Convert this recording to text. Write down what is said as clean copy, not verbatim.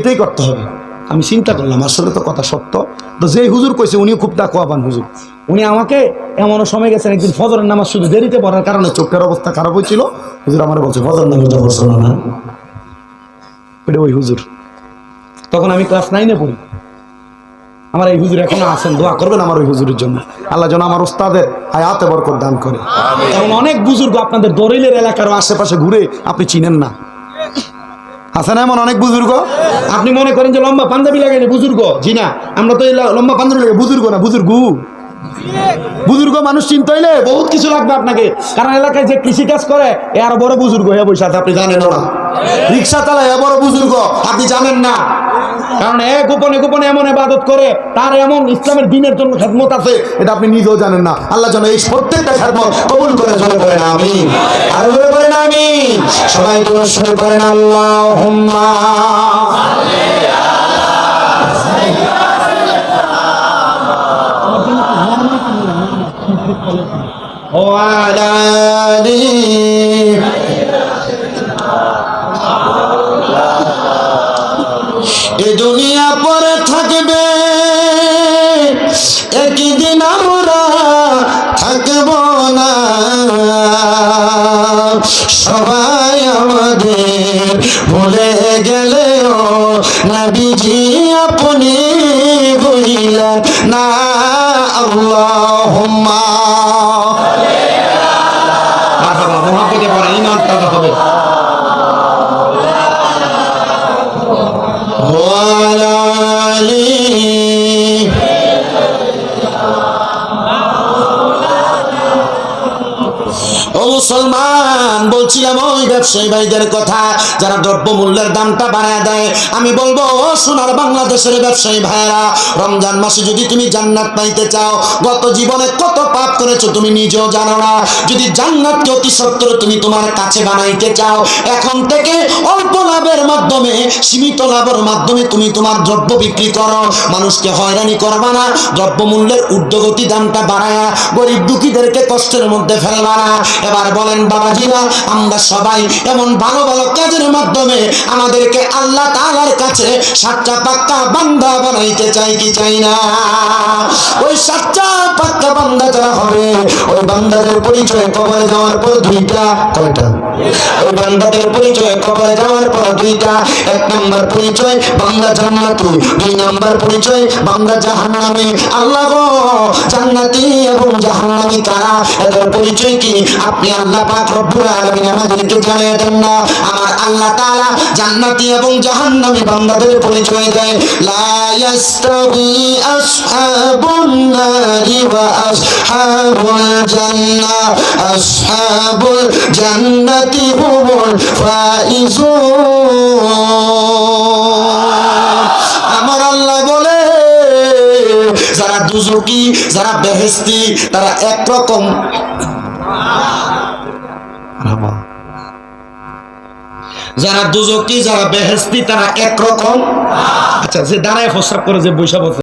এইটাই করতে হবে। আমি চিন্তা করলাম আসলে তো কথা সত্য। তো যে হুজুর কইছে উনিও খুব তাকওয়াবান হুজুর। উনি আমাকে এমন সময় গেছেন, একদিন ফজরের নামাজ শুধু দেরিতে পড়ার কারণে চোখের অবস্থা খারাপ হয়েছিল। হুজুর আমার বলছে ফজর নামাজটা পড়ছো না? ওইটা ওই হুজুর। তখন আমি ক্লাস 9-এ পড়ি। আমার এই হুজুর এখনো আছেন, দোয়া করবেন আমার ওই হুজুরের জন্য। আল্লাহ যেন আমার উস্তাদের হায়াতে বরকত দান করে। এমন অনেক বুজুর্গ আপনাদের দরিলের এলাকার আশেপাশে ঘুরে আপনি চিনেন না, আছে না এমন অনেক বুজুর্গ? আপনি মনে করেন যে লম্বা পাঞ্জাবি লাগাইলে বুজুর্গ, জি না, আমরা তো এই লম্বা পাঞ্জাবি লাগে বুজুর্গ না, বুজুর্গ। বুজুর্গ মানুষ চিনতে হইলে বহুত কিছু লাগবে আপনাকে, কারণ এলাকায় যে কৃষি কাজ করে এ আরো বড় বুজুর্গ হয়ে বসে আছে, আপনি জানেন না। রিক্সা চালায় এ বড় বুজুর্গ, আপনি জানেন না। কারণ এ গোপনে গোপনে এমন ইবাদত করে, তার এমন ইসলামের দ্বীনের জন্য খেদমত আছে, এটা আপনি নিজেও জানেন না। আল্লাহ যেন এই প্রত্যেকটা খেদমত কবুল করে চলে করেন আমিন। আর বলে করেন আমিন। সবাই তো শুরু করেন আল্লাহুম্মা ওয়া আলা আলিহি। এ দুনিয়া পরে থাকবে, একদিন আমরা থাকব না। সবাই আমাদের ভুলে গেলেও নবীজি আপনি ভুলিলেন না। আল্লাহুম্মা মুহাব্বতে পড়ে ঈমান তাজা হবে। ও মুসলমান, বলছিলাম ওই ব্যবসায়ী ভাইদের কথা যারা দ্রব্য মূল্যের দামটা বাড়ায় দেয়। আমি বলবো ও সোনার বাংলাদেশের ব্যবসায়ী ভাইরা, রমজান মাসে যদি তুমি জান্নাত পাইতে চাও, গত জীবনে কত পাপ করেছো তুমি নিজেও জানো না। যদি জান্নাতকে অতি সত্বর তুমি তোমার কাছে বানাইতে চাও, এখন থেকে অল্প লাভের মাধ্যমে, সীমিত লাভের মাধ্যমে তুমি তোমার দ্রব্য বিক্রি করো। মানুষকে হয়রানি করবা না, দ্রব্য মূল্যের ঊর্ধ্বগতি দামটা বাড়ায়া গরিব দুঃখীদেরকে কষ্টের মধ্যে ফেলবা না। এবার বলেন বাবাজিরা, আমরা সবাই এমন ভালো ভালো কাজের মাধ্যমে আমাদেরকে আল্লাহ তাআলার কাছে সাচ্চা পাক্কা বান্দা বানাইতে চাই কি চাই না? ওই সাচ্চা পাক্কা বান্দা যারা হবে, ওই বান্দাদের পরিচয় কবরে যাওয়ার পর দুইটা। কয়টা? ওই বান্দাদের পরিচয় কবরে যাওয়ার পর দুইটা। এক নাম্বার পরিচয় বান্দা জান্নাতি, দুই নাম্বার পরিচয় বান্দা জাহান্নামী। আল্লাহ গো, জান্নাতি এবং জাহান্নামী কারা, এদের পরিচয় কি আপনি আল্লাহ পাক রব্বুল আলামিন আমাদেরকে জানিয়ে দেন না? আমার আল্লাহ তাআলা জান্নাতি এবং জাহান্নামী বান্দাদের পরিচয় দেয়। লা ইয়াস্তাবি আসহাবুন নারি ওয়া আসহাবুল জান্নাহ, আসহাবুল জান্নাতি হুমুল ফাইজুন। আমার আল্লাহ বলে, যারা দুজকি যারা বেহেশতি তারা একরকম। যারা দুজকি যারা বেহেশতি তারা একরকম। আচ্ছা, যে দাঁড়ায় প্রস্রাব করে যে বৈশাখ